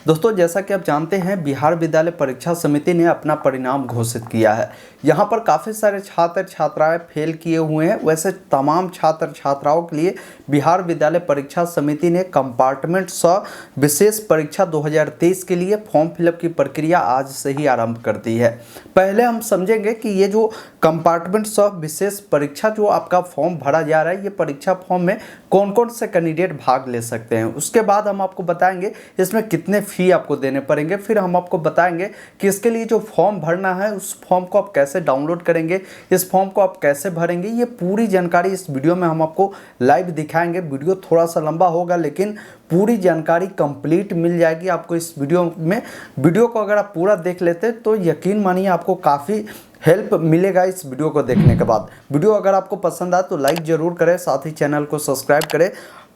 दोस्तों, जैसा कि आप जानते हैं, बिहार विद्यालय परीक्षा समिति ने अपना परिणाम घोषित किया है। यहाँ पर काफ़ी सारे छात्र छात्राएं फेल किए हुए हैं। वैसे तमाम छात्र छात्राओं के लिए बिहार विद्यालय परीक्षा समिति ने कंपार्टमेंट स विशेष परीक्षा 2023 के लिए फॉर्म फिलअप की प्रक्रिया आज से ही आरंभ कर दी है। पहले हम समझेंगे कि ये जो कंपार्टमेंट स विशेष परीक्षा जो आपका फॉर्म भरा जा रहा है, ये परीक्षा फॉर्म में कौन कौन से कैंडिडेट भाग ले सकते हैं। उसके बाद हम आपको बताएंगे इसमें कितने फ़ी आपको देने पड़ेंगे। फिर हम आपको बताएंगे कि इसके लिए जो फॉर्म भरना है उस फॉर्म को आप कैसे डाउनलोड करेंगे, इस फॉर्म को आप कैसे भरेंगे। ये पूरी जानकारी इस वीडियो में हम आपको लाइव दिखाएंगे। वीडियो थोड़ा सा लंबा होगा लेकिन पूरी जानकारी कंप्लीट मिल जाएगी आपको इस वीडियो में। वीडियो को अगर आप पूरा देख लेते हैं तो यकीन मानिए आपको काफ़ी हेल्प मिलेगा इस वीडियो को देखने के बाद। वीडियो अगर आपको पसंद आए तो लाइक ज़रूर करें, साथ ही चैनल को सब्सक्राइब करें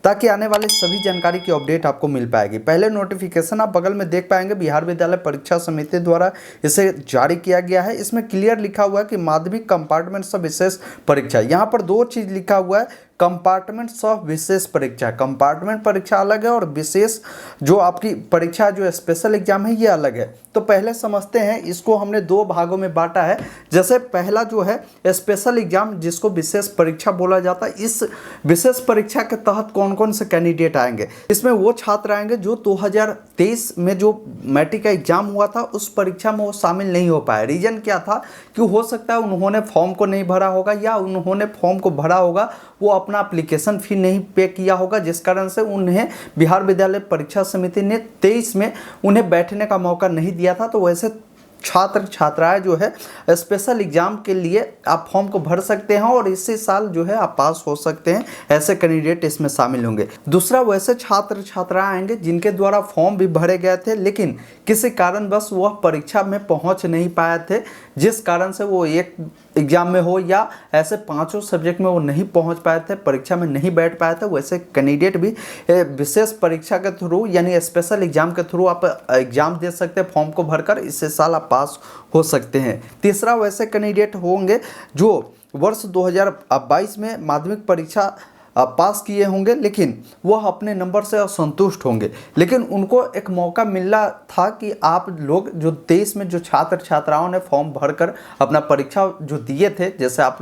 ताकि आने वाले सभी जानकारी की अपडेट आपको मिल पाएगी। पहले नोटिफिकेशन आप बगल में देख पाएंगे, बिहार विद्यालय परीक्षा समिति द्वारा इसे जारी किया गया है। इसमें क्लियर लिखा हुआ है कि माध्यमिक कंपार्टमेंट सब विशेष परीक्षा। यहाँ पर दो चीज़ लिखा हुआ है, कंपार्टमेंट सब विशेष परीक्षा। कंपार्टमेंट परीक्षा अलग है और विशेष जो आपकी परीक्षा जो स्पेशल एग्जाम है ये अलग है। तो पहले समझते हैं, इसको हमने दो भागों में बांटा है। जैसे पहला जो है स्पेशल एग्जाम, जिसको विशेष परीक्षा बोला जाता है। इस विशेष परीक्षा के तहत कौन कौन से कैंडिडेट आएंगे, इसमें वो छात्र आएंगे जो 2023 में जो मैट्रिक का एग्जाम हुआ था उस परीक्षा में वो शामिल नहीं हो पाए। रीजन क्या था कि हो सकता है उन्होंने फॉर्म को नहीं भरा होगा या उन्होंने फॉर्म को भरा होगा, वो अपना एप्लीकेशन फ़ी नहीं पे किया होगा, जिस कारण से उन्हें बिहार विद्यालय परीक्षा समिति ने 23 में उन्हें बैठने का मौका नहीं दिया था। तो वैसे छात्र छात्राएं जो है स्पेशल एग्जाम के लिए आप फॉर्म को भर सकते हैं और इसी साल जो है आप पास हो सकते हैं। ऐसे कैंडिडेट इसमें शामिल होंगे। दूसरा, वैसे छात्र छात्राएं आएंगे जिनके द्वारा फॉर्म भी भरे गए थे लेकिन किसी कारणवश वह परीक्षा में पहुंच नहीं पाए थे, जिस कारण से वो एक एग्जाम में हो या ऐसे पांचों सब्जेक्ट में वो नहीं पहुंच पाए थे, परीक्षा में नहीं बैठ पाए थे। वैसे कैंडिडेट भी विशेष परीक्षा के थ्रू यानी स्पेशल एग्जाम के थ्रू आप एग्जाम दे सकते हैं फॉर्म को भरकर, इसी साल आप पास हो सकते हैं। तीसरा, वैसे कैंडिडेट होंगे जो वर्ष 2022 में माध्यमिक परीक्षा पास किए होंगे लेकिन वह अपने नंबर से असंतुष्ट होंगे, लेकिन उनको एक मौका मिला था कि आप लोग जो 23 में जो छात्र छात्राओं ने फॉर्म भरकर अपना परीक्षा जो दिए थे, जैसे आप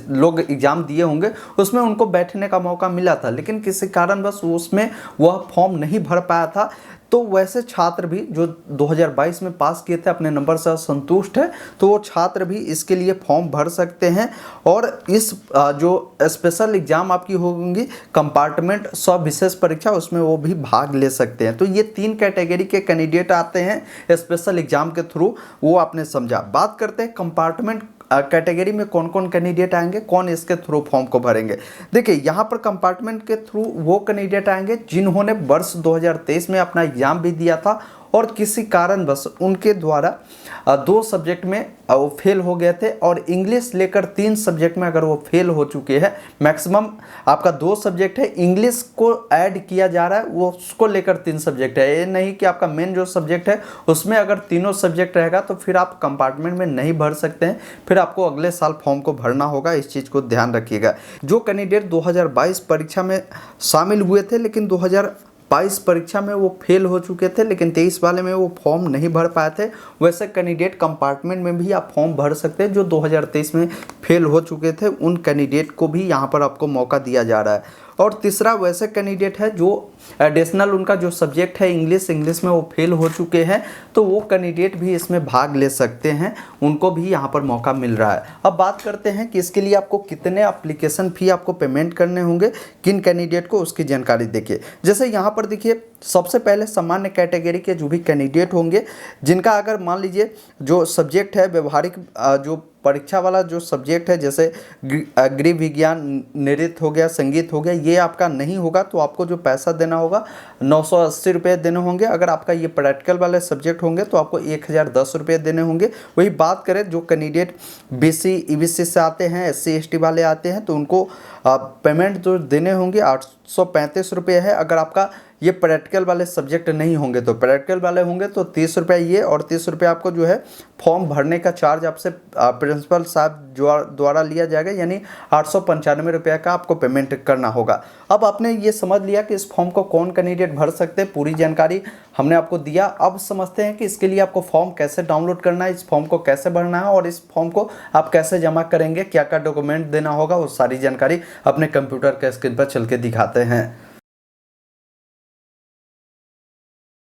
लोग एग्ज़ाम दिए होंगे, उसमें उनको बैठने का मौका मिला था लेकिन किसी कारणवश उसमें वह फॉर्म नहीं भर पाया था। तो वैसे छात्र भी जो 2022 में पास किए थे अपने नंबर से संतुष्ट है, तो वो छात्र भी इसके लिए फॉर्म भर सकते हैं और इस जो स्पेशल एग्ज़ाम आपकी होंगी कंपार्टमेंट सब विशेष परीक्षा, उसमें वो भी भाग ले सकते हैं। तो ये 3 कैटेगरी के कैंडिडेट आते हैं स्पेशल एग्ज़ाम के थ्रू, वो आपने समझा। बात करते हैं कंपार्टमेंट कैटेगरी में कौन कौन कैंडिडेट आएंगे, कौन इसके थ्रू फॉर्म को भरेंगे। देखिए, यहाँ पर कंपार्टमेंट के थ्रू वो कैंडिडेट आएंगे जिन्होंने वर्ष 2023 में अपना एग्जाम भी दिया था और किसी कारणवश उनके द्वारा 2 सब्जेक्ट में वो फेल हो गए थे और इंग्लिश लेकर 3 सब्जेक्ट में अगर वो फेल हो चुके हैं, मैक्सिमम आपका 2 सब्जेक्ट है, इंग्लिश को ऐड किया जा रहा है, वो उसको लेकर 3 सब्जेक्ट है। ये नहीं कि आपका मेन जो सब्जेक्ट है उसमें अगर तीनों सब्जेक्ट रहेगा तो फिर आप कंपार्टमेंट में नहीं भर सकते हैं, फिर आपको अगले साल फॉर्म को भरना होगा। इस चीज़ को ध्यान रखिएगा। जो कैंडिडेट 2022 परीक्षा में शामिल हुए थे लेकिन 2022 परीक्षा में वो फेल हो चुके थे लेकिन 23 वाले में वो फॉर्म नहीं भर पाए थे, वैसे कैंडिडेट कंपार्टमेंट में भी आप फॉर्म भर सकते हैं। जो 2023 में फेल हो चुके थे उन कैंडिडेट को भी यहाँ पर आपको मौका दिया जा रहा है। और तीसरा, वैसे कैंडिडेट है जो एडिशनल उनका जो सब्जेक्ट है इंग्लिश में वो फेल हो चुके हैं, तो वो कैंडिडेट भी इसमें भाग ले सकते हैं, उनको भी यहाँ पर मौका मिल रहा है। अब बात करते हैं कि इसके लिए आपको कितने एप्लीकेशन फ़ी आपको पेमेंट करने होंगे, किन कैंडिडेट को, उसकी जानकारी देखिए। जैसे यहाँ पर देखिए, सबसे पहले सामान्य कैटेगरी के जो भी कैंडिडेट होंगे जिनका अगर मान लीजिए जो सब्जेक्ट है व्यवहारिक जो परीक्षा वाला जो सब्जेक्ट है, जैसे गृह विज्ञान, नृत्य हो गया, संगीत हो गया, ये आपका नहीं होगा तो आपको जो पैसा देना होगा 980 रुपये देने होंगे। अगर आपका ये प्रैक्टिकल वाले सब्जेक्ट होंगे तो आपको 1010 रुपये देने होंगे। वही बात करें जो कैंडिडेट BC EBC से आते हैं, SC ST वाले आते हैं, तो उनको पेमेंट जो देने होंगे 835 रुपये है। अगर आपका ये प्रैक्टिकल वाले सब्जेक्ट नहीं होंगे। तो प्रैक्टिकल वाले होंगे तो 30 रुपये ये, और 30 रुपये आपको जो है फॉर्म भरने का चार्ज आपसे प्रिंसिपल साहब द्वारा लिया जाएगा, यानी 895 रुपये का आपको पेमेंट करना होगा। अब आपने ये समझ लिया कि इस फॉर्म को कौन कैंडिडेट भर सकते हैं, पूरी जानकारी हमने आपको दिया। अब समझते हैं कि इसके लिए आपको फॉर्म कैसे डाउनलोड करना है, इस फॉर्म को कैसे भरना है और इस फॉर्म को आप कैसे जमा करेंगे, क्या क्या डॉक्यूमेंट देना होगा, वो सारी जानकारी अपने कंप्यूटर के स्क्रीन पर चल के दिखाते हैं।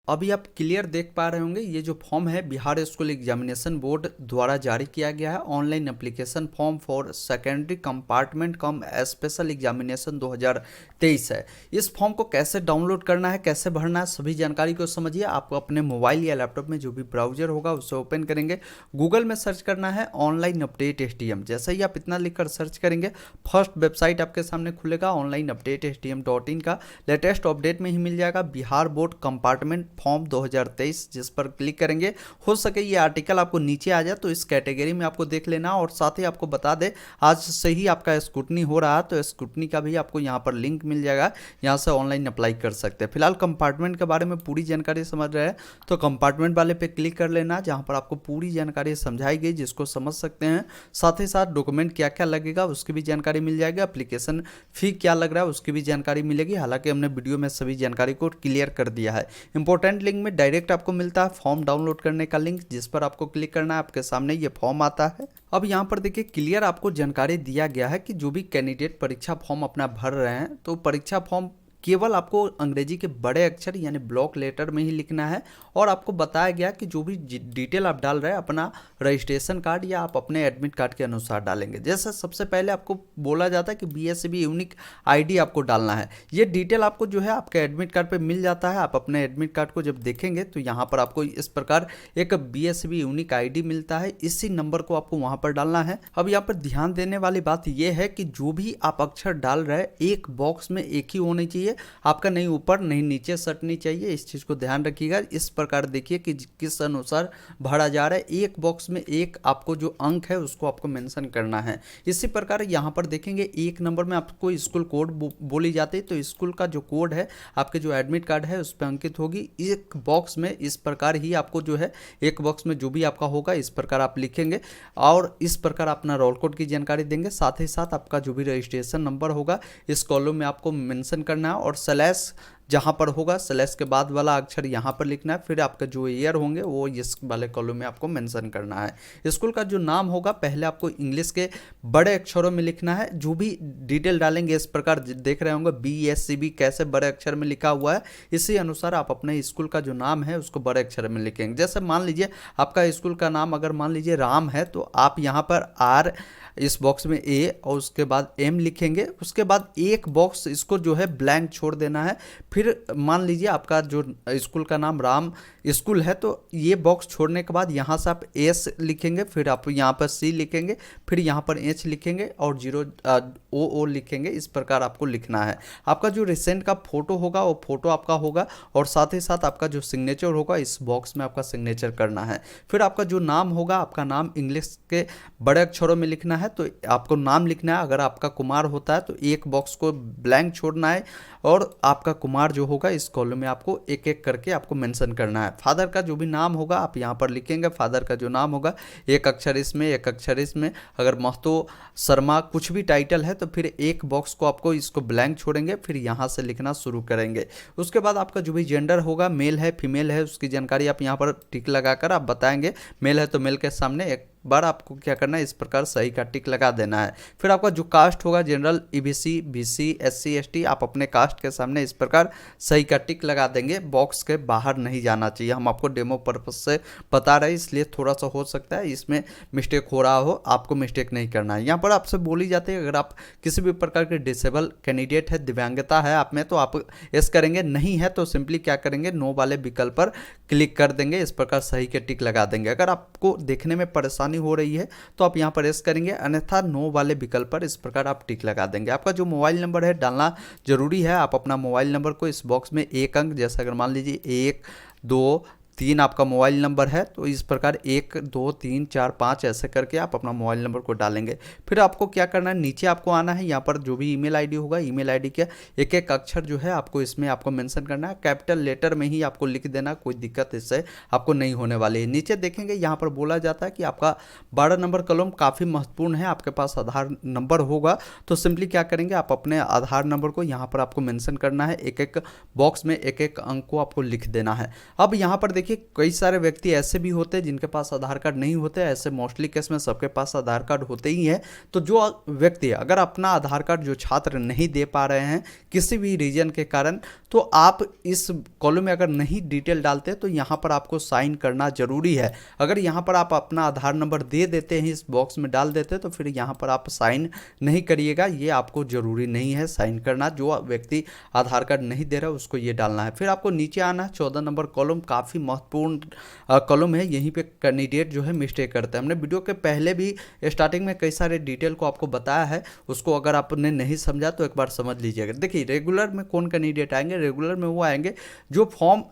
अभी आप क्लियर देख पा रहे होंगे, ये जो फॉर्म है बिहार स्कूल एग्जामिनेशन बोर्ड द्वारा जारी किया गया है, online application form for secondary compartment come special examination 2023 है। इस फॉर्म को कैसे डाउनलोड करना है, कैसे भरना है, सभी जानकारी को समझिए। आपको अपने मोबाइल या लैपटॉप में जो भी ब्राउजर होगा उसे ओपन करेंगे, गूगल में सर्च करना है ऑनलाइन अपडेट STM। जैसे ही आप इतना लिखकर सर्च करेंगे, फर्स्ट वेबसाइट आपके सामने खुलेगा ऑनलाइन अपडेट STM.in का। लेटेस्ट अपडेट में ही मिल जाएगा बिहार बोर्ड कंपार्टमेंट फॉर्म 2023, जिस पर क्लिक करेंगे हो सके ये आर्टिकल आपको नीचे आ जाए तो इस कैटेगरी में आपको देख लेना। और साथ ही आपको बता दे, आज से ही आपका स्क्रूटनी हो रहा है, तो स्क्रूटनी का भी आपको यहाँ पर लिंक मिल जाएगा, यहाँ से ऑनलाइन अप्लाई कर सकते हैं। फिलहाल कंपार्टमेंट के बारे में पूरी जानकारी समझ रहे हैं तो कंपार्टमेंट वाले पे क्लिक कर लेना, जहाँ पर आपको पूरी जानकारी समझाई गई जिसको समझ सकते हैं। साथ ही साथ डॉक्यूमेंट क्या क्या लगेगा उसकी भी जानकारी मिल जाएगी, एप्लीकेशन फी क्या लग रहा है उसकी भी जानकारी मिलेगी। हालांकि हमने वीडियो में सभी जानकारी को क्लियर कर दिया है। इंपॉर्टेंट लिंक में डायरेक्ट आपको मिलता है फॉर्म डाउनलोड करने का लिंक, जिस पर आपको क्लिक करना है, आपके सामने ये फॉर्म आता है। अब यहाँ पर देखिए क्लियर आपको जानकारी दिया गया है कि जो भी कैंडिडेट परीक्षा फॉर्म अपना भर रहे हैं तो परीक्षा फॉर्म केवल आपको अंग्रेजी के बड़े अक्षर यानी ब्लॉक लेटर में ही लिखना है। और आपको बताया गया कि जो भी डिटेल आप डाल रहे हैं अपना रजिस्ट्रेशन कार्ड या आप अपने एडमिट कार्ड के अनुसार डालेंगे। जैसे सबसे पहले आपको बोला जाता है कि BSCB यूनिक ID आपको डालना है। ये डिटेल आपको जो है आपके एडमिट कार्ड पे मिल जाता है। आप अपने एडमिट कार्ड को जब देखेंगे तो यहाँ पर आपको इस प्रकार एक BSCB यूनिक ID मिलता है, इसी नंबर को आपको वहाँ पर डालना है। अब यहाँ पर ध्यान देने वाली बात यह है कि जो भी आप अक्षर डाल रहे हैं एक बॉक्स में एक ही होनी चाहिए, आपका नहीं ऊपर नहीं नीचे सटनी चाहिए। इस चीज को ध्यान रखिएगा। इस प्रकार देखिए कि किस अनुसार भरा जा रहा है, एक बॉक्स में एक आपको जो अंक है उसको आपको मेंशन करना है। इसी प्रकार यहाँ पर देखेंगे एक नंबर में आपको स्कूल कोड बोली जाती है, तो स्कूल का जो कोड है आपके जो एडमिट कार्ड है उस पर अंकित होगी। एक बॉक्स में इस प्रकार ही आपको जो है एक बॉक्स में जो भी आपका होगा इस प्रकार आप लिखेंगे और इस प्रकार अपना रोल कोड की जानकारी देंगे। साथ ही साथ आपका जो भी रजिस्ट्रेशन नंबर होगा इस कॉलम में आपको मेंशन करना है और स्लैश जहाँ पर होगा स्लैश के बाद वाला अक्षर यहाँ पर लिखना है। फिर आपका जो ईयर होंगे वो इस वाले कॉलम में आपको मेंशन करना है। स्कूल का जो नाम होगा पहले आपको इंग्लिश के बड़े अक्षरों में लिखना है। जो भी डिटेल डालेंगे इस प्रकार देख रहे होंगे BSCB कैसे बड़े अक्षर में लिखा हुआ है, इसी अनुसार आप अपने स्कूल का जो नाम है उसको बड़े अक्षर में लिखेंगे। जैसे मान लीजिए आपका स्कूल का नाम अगर मान लीजिए राम है तो आप यहाँ पर R इस बॉक्स में A और उसके बाद M लिखेंगे। उसके बाद एक बॉक्स इसको जो है ब्लैंक छोड़ देना है। फिर मान लीजिए आपका जो स्कूल का नाम राम स्कूल है तो ये बॉक्स छोड़ने के बाद यहाँ से आप S लिखेंगे, फिर आप यहाँ पर C लिखेंगे, फिर यहाँ पर H लिखेंगे और 0 लिखेंगे। इस प्रकार आपको लिखना है। आपका जो रिसेंट का फोटो होगा वो फोटो आपका होगा और साथ ही साथ आपका जो सिग्नेचर होगा इस बॉक्स में आपका सिग्नेचर करना है। फिर आपका जो नाम होगा आपका नाम इंग्लिश के बड़े अक्षरों में लिखना है, तो आपको नाम लिखना है। अगर आपका कुमार होता है तो एक बॉक्स को ब्लैंक छोड़ना है और आपका कुमार जो होगा इस कॉलम में आपको एक एक करके आपको मेंशन करना है। फादर का जो भी नाम होगा आप यहाँ पर लिखेंगे। फादर का जो नाम होगा एक अक्षर इसमें एक अक्षर इसमें। अगर महतो शर्मा कुछ भी टाइटल है तो फिर एक बॉक्स को आपको इसको ब्लैंक छोड़ेंगे, फिर यहाँ से लिखना शुरू करेंगे। उसके बाद आपका जो भी जेंडर होगा मेल है फीमेल है उसकी जानकारी आप यहाँ पर टिक लगाकर आप बताएंगे। मेल है तो मेल के सामने एक बार आपको क्या करना है इस प्रकार सही का टिक लगा देना है। फिर आपका जो कास्ट होगा general EBC BC SC ST आप अपने कास्ट के सामने इस प्रकार सही का टिक लगा देंगे। बॉक्स के बाहर नहीं जाना चाहिए। हम आपको डेमो पर्पज से बता रहे हैं इसलिए थोड़ा सा हो सकता है इसमें मिस्टेक हो रहा हो, आपको मिस्टेक नहीं करना है। यहाँ पर आपसे बोली जाती है अगर आप किसी भी प्रकार के डिसेबल कैंडिडेट है दिव्यांगता है आप में तो आप यस करेंगे, नहीं है तो सिंपली क्या करेंगे नो वाले विकल्प पर क्लिक कर देंगे। इस प्रकार सही के टिक लगा देंगे। अगर आपको देखने में परेशानी हो रही है तो आप यहां पर यस करेंगे, अन्यथा नो वाले विकल्प पर इस प्रकार आप टिक लगा देंगे। आपका जो मोबाइल नंबर है डालना जरूरी है। आप अपना मोबाइल नंबर को इस बॉक्स में एक अंक जैसे अगर मान लीजिए 1 2 3 आपका मोबाइल नंबर है, तो इस प्रकार 1 2 3 4 5 ऐसे करके आप अपना मोबाइल नंबर को डालेंगे। फिर आपको क्या करना है, नीचे आपको आना है, यहाँ पर जो भी ईमेल आईडी होगा, ईमेल आईडी के एक एक अक्षर जो है आपको इसमें आपको मेंशन करना है, कैपिटल लेटर में ही आपको लिख देना, कोई दिक्कत इससे आपको नहीं होने वाली है। नीचे देखेंगे यहाँ पर बोला जाता है कि आपका 12 नंबर कॉलम काफ़ी महत्वपूर्ण है, आपके पास आधार नंबर होगा तो सिंपली क्या करेंगे, आप अपने आधार नंबर को यहाँ पर आपको मेंशन करना है, एक एक बॉक्स में एक एक अंक को आपको लिख देना है। अब यहाँ पर देखिए कई सारे व्यक्ति ऐसे भी होते हैं जिनके पास आधार कार्ड नहीं होते, ऐसे मोस्टली केस में सबके पास आधार कार्ड होते ही है। तो जो व्यक्ति अगर अपना आधार कार्ड जो छात्र नहीं दे पा रहे हैं किसी भी रीजन के कारण, तो आप इस कॉलम में अगर नहीं डिटेल डालते तो यहाँ पर आपको साइन करना जरूरी है। अगर यहाँ पर आप अपना आधार नंबर दे देते हैं, इस बॉक्स में डाल देते हैं, तो फिर यहाँ पर आप साइन नहीं करिएगा, ये आपको जरूरी नहीं है साइन करना। जो व्यक्ति आधार कार्ड नहीं दे रहा है उसको ये डालना है। फिर आपको नीचे आना है, 14 नंबर कॉलम काफ़ी महत्वपूर्ण कॉलम है, यहीं पे कैंडिडेट जो है मिस्टेक करते हैं। हमने वीडियो के पहले भी स्टार्टिंग में कई सारे डिटेल को आपको बताया है, उसको अगर आपने नहीं समझा तो एक बार समझ लीजिएगा। देखिए रेगुलर में कौन कैंडिडेट आएंगे, रेगुलर में वो आएंगे जो फॉर्म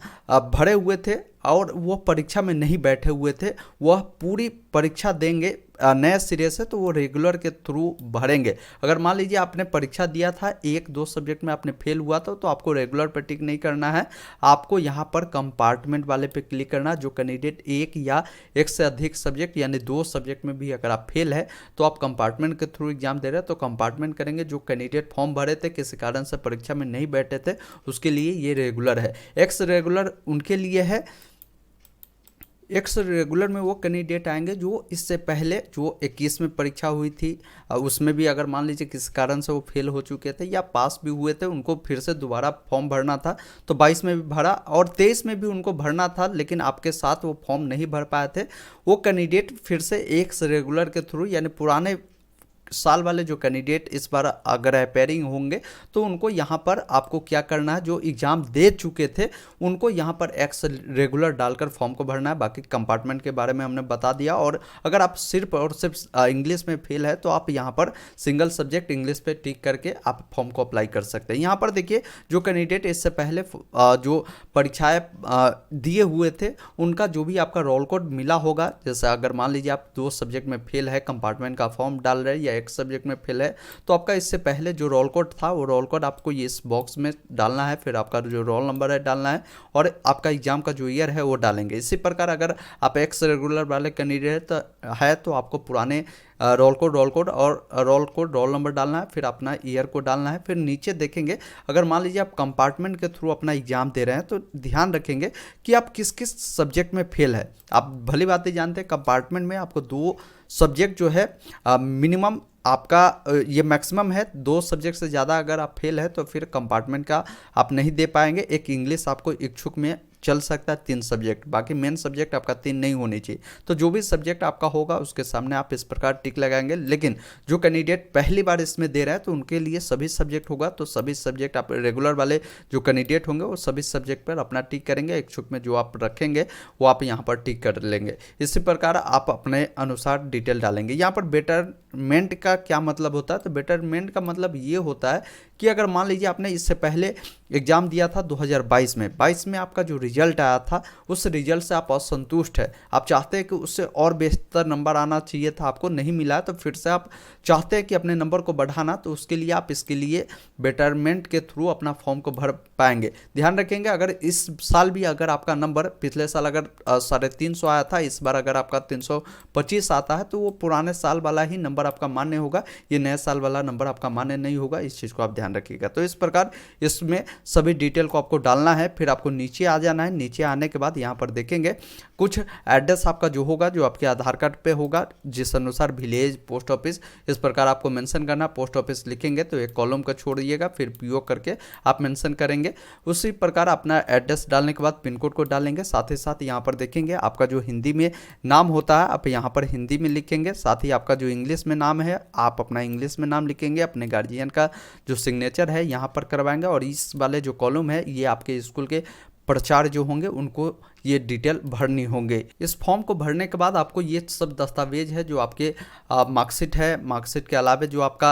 भरे हुए थे और वो परीक्षा में नहीं बैठे हुए थे, वह पूरी परीक्षा देंगे नए सिरे से, तो वो रेगुलर के थ्रू भरेंगे। अगर मान लीजिए आपने परीक्षा दिया था, 1-2 सब्जेक्ट में आपने फेल हुआ था, तो आपको रेगुलर पर टिक नहीं करना है, आपको यहाँ पर कंपार्टमेंट वाले पे क्लिक करना। जो कैंडिडेट 1 या 1 से अधिक सब्जेक्ट यानी 2 सब्जेक्ट में भी अगर आप फेल है तो आप कंपार्टमेंट के थ्रू एग्जाम दे रहे हैं तो कंपार्टमेंट करेंगे। जो कैंडिडेट फॉर्म भरे थे किसी कारण से परीक्षा में नहीं बैठे थे उसके लिए ये रेगुलर है। एक्स रेगुलर उनके लिए है, एक्स रेगुलर में वो कैंडिडेट आएंगे जो इससे पहले जो 21 में परीक्षा हुई थी उसमें भी अगर मान लीजिए किस कारण से वो फेल हो चुके थे या पास भी हुए थे, उनको फिर से दोबारा फॉर्म भरना था, तो 22 में भी भरा और 23 में भी उनको भरना था, लेकिन आपके साथ वो फॉर्म नहीं भर पाए थे, वो कैंडिडेट फिर से एक्स रेगुलर के थ्रू यानी पुराने साल वाले जो कैंडिडेट इस बार अगर अपेयरिंग होंगे तो उनको यहाँ पर आपको क्या करना है, जो एग्ज़ाम दे चुके थे उनको यहाँ पर एक्स रेगुलर डालकर फॉर्म को भरना है। बाकी कंपार्टमेंट के बारे में हमने बता दिया। और अगर आप सिर्फ और सिर्फ इंग्लिश में फेल है तो आप यहाँ पर सिंगल सब्जेक्ट इंग्लिश पे टिक करके आप फॉर्म को अप्लाई कर सकते हैं। यहाँ पर देखिए जो कैंडिडेट इससे पहले जो परीक्षाएँ दिए हुए थे उनका जो भी आपका रोल कोड मिला होगा, जैसे अगर मान लीजिए आप 2 सब्जेक्ट में फेल है, कंपार्टमेंट का फॉर्म डाल रहे हैं या एक सब्जेक्ट में फेल है, तो आपका इससे पहले जो रोल कोड था वो रोल कोड आपको ये इस बॉक्स में डालना है, फिर आपका जो रोल नंबर है डालना है और आपका एग्जाम का जो ईयर है वो डालेंगे। इसी प्रकार अगर आप एक्स रेगुलर वाले कैंडिडेट है तो आपको पुराने रोल कोड और रोल नंबर डालना है, फिर अपना ईयर को डालना है। फिर नीचे देखेंगे अगर मान लीजिए आप कंपार्टमेंट के थ्रू अपना एग्जाम दे रहे हैं तो ध्यान रखेंगे कि आप किस किस सब्जेक्ट में फेल है। आप भली बात जानते हैं कंपार्टमेंट में आपको 2 सब्जेक्ट जो है मिनिमम आपका ये मैक्सिमम है, 2 सब्जेक्ट से ज़्यादा अगर आप फेल है तो फिर कंपार्टमेंट का आप नहीं दे पाएंगे। एक इंग्लिश आपको इच्छुक में चल सकता है 3 सब्जेक्ट, बाकी मेन सब्जेक्ट आपका 3 नहीं होनी चाहिए। तो जो भी सब्जेक्ट आपका होगा उसके सामने आप इस प्रकार टिक लगाएंगे। लेकिन जो कैंडिडेट पहली बार इसमें दे रहा है तो उनके लिए सभी सब्जेक्ट होगा, तो सभी सब्जेक्ट आप रेगुलर वाले जो कैंडिडेट होंगे वो सभी सब्जेक्ट पर अपना टिक करेंगे, इच्छुक में जो आप रखेंगे वो आप यहाँ पर टिक कर लेंगे। इसी प्रकार आप अपने अनुसार डिटेल डालेंगे। यहाँ पर बेटरमेंट का क्या मतलब होता है, तो बेटरमेंट का मतलब ये होता है कि अगर मान लीजिए आपने इससे पहले एग्जाम दिया था 2022 में, 22 में आपका जो रिजल्ट आया था उस रिजल्ट से आप असंतुष्ट है, आप चाहते हैं कि उससे और बेहतर नंबर आना चाहिए था, आपको नहीं मिला, तो फिर से आप चाहते हैं कि अपने नंबर को बढ़ाना, तो उसके लिए आप इसके लिए बेटरमेंट के थ्रू अपना फॉर्म को भर पाएंगे। ध्यान रखेंगे अगर इस साल भी अगर आपका नंबर पिछले साल अगर 350 आया था, इस बार अगर आपका 325 आता है तो वो पुराने साल वाला ही नंबर आपका मान्य होगा, ये नए साल वाला नंबर आपका मान्य नहीं होगा। इस चीज़ को आप ध्यान रखिएगा। तो इस प्रकार इसमें सभी डिटेल को आपको डालना है। फिर आपको नीचे आ जाना है। नीचे आने के बाद यहाँ पर देखेंगे कुछ एड्रेस आपका जो होगा जो आपके आधार कार्ड पे होगा, जिस अनुसार विलेज, पोस्ट ऑफिस, इस प्रकार आपको मेंशन करना। पोस्ट ऑफिस लिखेंगे तो एक कॉलम का छोड़िएगा, फिर पीओ करके आप मेंशन करेंगे। उसी प्रकार अपना एड्रेस डालने के बाद पिन कोड को डालेंगे। साथ ही साथ यहाँ पर देखेंगे आपका जो हिंदी में नाम होता है आप यहाँ पर हिंदी में लिखेंगे। साथ ही आपका जो इंग्लिश में नाम है आप अपना इंग्लिश में नाम लिखेंगे। अपने गार्जियन का जो सिग्नेचर है यहाँ पर करवाएंगे। और इस वाले जो कॉलम है ये आपके स्कूल के प्रचार जो होंगे उनको ये डिटेल भरनी होंगे। इस फॉर्म को भरने के बाद आपको ये सब दस्तावेज है जो आपके मार्कशीट है, मार्कशीट के अलावा जो आपका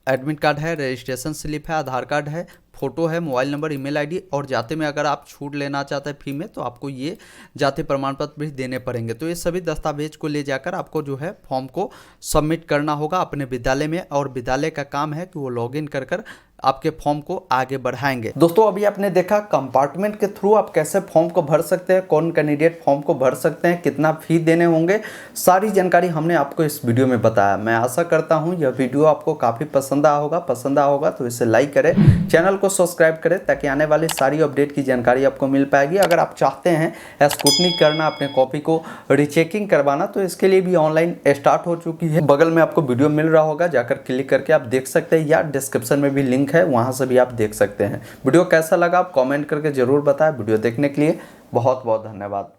एडमिट कार्ड है, रजिस्ट्रेशन स्लिप है, आधार कार्ड है, फ़ोटो है, मोबाइल नंबर, ईमेल आईडी, और जाते में अगर आप छूट लेना चाहते हैं फी में तो आपको ये जाति प्रमाण पत्र भी देने पड़ेंगे। तो ये सभी दस्तावेज को ले जाकर आपको जो है फॉर्म को सबमिट करना होगा अपने विद्यालय में, और विद्यालय का काम है कि वो लॉगिन कर आपके फॉर्म को आगे बढ़ाएंगे। दोस्तों अभी आपने देखा कंपार्टमेंट के थ्रू आप कैसे फॉर्म को भर सकते हैं, कौन कैंडिडेट फॉर्म को भर सकते हैं, कितना फी देने होंगे, सारी जानकारी हमने आपको इस वीडियो में बताया। मैं आशा करता हूं यह वीडियो आपको काफ़ी पसंद आया होगा तो इसे लाइक करें, चैनल को सब्सक्राइब करें ताकि आने वाली सारी अपडेट की जानकारी आपको मिल पाएगी। अगर आप चाहते हैं स्क्रूटनी करना, अपने कॉपी को रीचेकिंग करवाना, तो इसके लिए भी ऑनलाइन स्टार्ट हो चुकी है। बगल में आपको वीडियो मिल रहा होगा, जाकर क्लिक करके आप देख सकते हैं, या डिस्क्रिप्शन में भी लिंक है, वहां से भी आप देख सकते हैं। वीडियो कैसा लगा आप कमेंट करके जरूर बताएं। वीडियो देखने के लिए बहुत बहुत धन्यवाद।